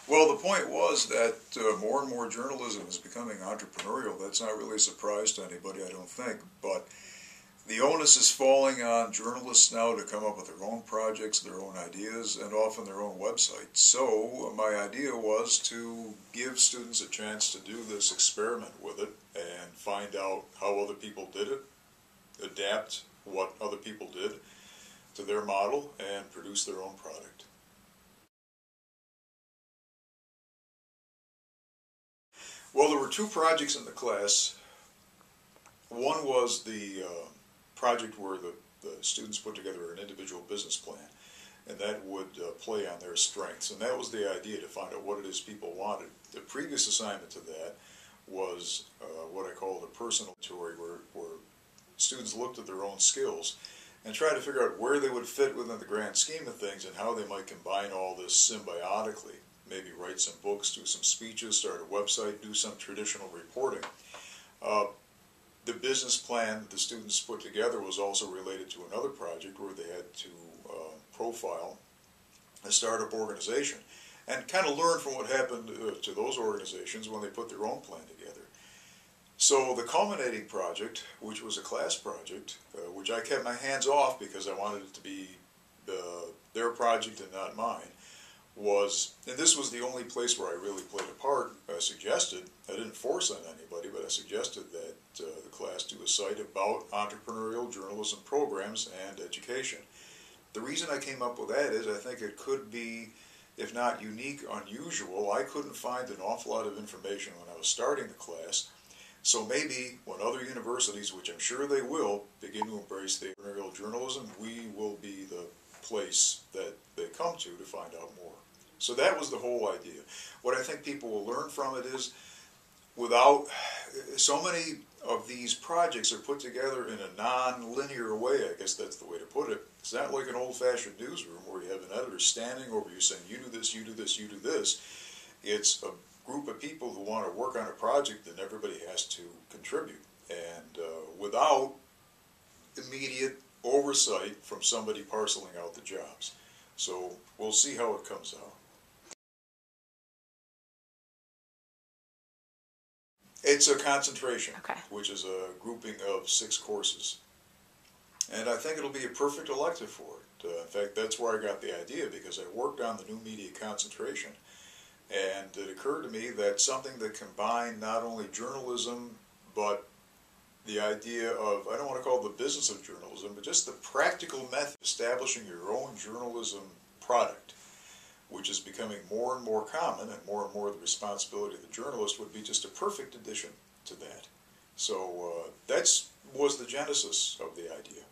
Well, the point was that more and more journalism is becoming entrepreneurial. That's not really a surprise to anybody, I don't think. But the onus is falling on journalists now to come up with their own projects, their own ideas, and often their own websites. So my idea was to give students a chance to do this experiment with it and find out how other people did it, adapt what other people did to their model, and produce their own product. Well, there were two projects in the class. One was the project where the students put together an individual business plan, and that would play on their strengths. And that was the idea, to find out what it is people wanted. The previous assignment to that was what I called a personal inventory, where students looked at their own skills and tried to figure out where they would fit within the grand scheme of things and how they might combine all this symbiotically. Maybe write some books, do some speeches, start a website, do some traditional reporting. The business plan the students put together was also related to another project where they had to profile a startup organization and kind of learn from what happened to those organizations when they put their own plan together. So the culminating project, which was a class project, which I kept my hands off because I wanted it to be their project and not mine, was, and this was the only place where I really played a part, I didn't force on anybody, but I suggested that the class do a site about entrepreneurial journalism programs and education. The reason I came up with that is I think it could be, if not unique, unusual. I couldn't find an awful lot of information when I was starting the class, so maybe when other universities, which I'm sure they will, begin to embrace the entrepreneurial journalism, we will be the place that they come to find out more. So that was the whole idea. What I think people will learn from it is, without, so many of these projects are put together in a non-linear way, I guess that's the way to put it. It's not like an old-fashioned newsroom where you have an editor standing over you saying, you do this, you do this, you do this. It's a group of people who want to work on a project and everybody has to contribute. And without immediate oversight from somebody parceling out the jobs. So we'll see how it comes out. It's a concentration, Okay. which is a grouping of 6 courses. And I think it'll be a perfect elective for it. In fact, that's where I got the idea, because I worked on the new media concentration. And it occurred to me that something that combined not only journalism, but the idea of, I don't want to call it the business of journalism, but just the practical method of establishing your own journalism product, which is becoming more and more common, and more the responsibility of the journalist, would be just a perfect addition to that. So that was the genesis of the idea.